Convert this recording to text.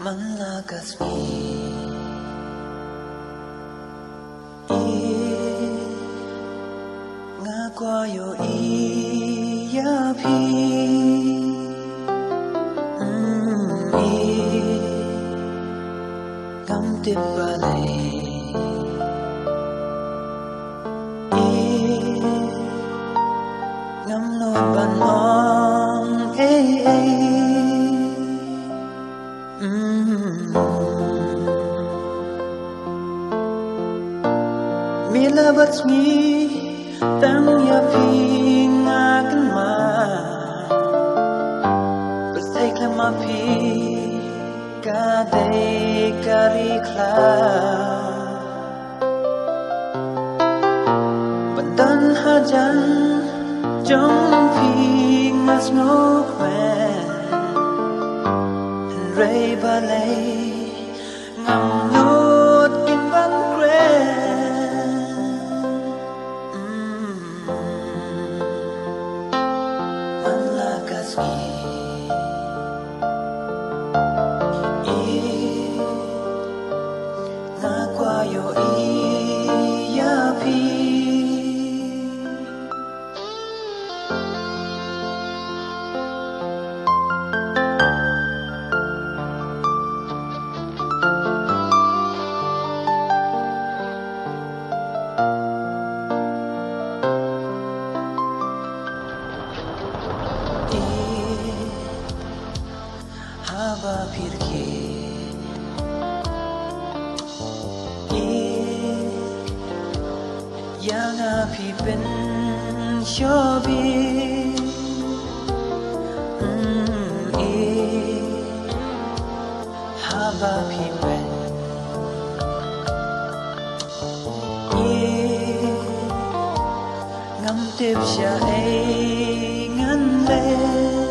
Malakas mi nga kwayo iya pi ngam tibale ngam no ban ong Mila batsmi tang ya phi nga kan ma Bersai klama phi ka dei kari kla Bandan hajan jong phi nga smoke man Ray balay ngam nốt kinh văn nga kwayo iya pi haba pirke yang api pen shobi haba pi pen ngam tip sha ngan le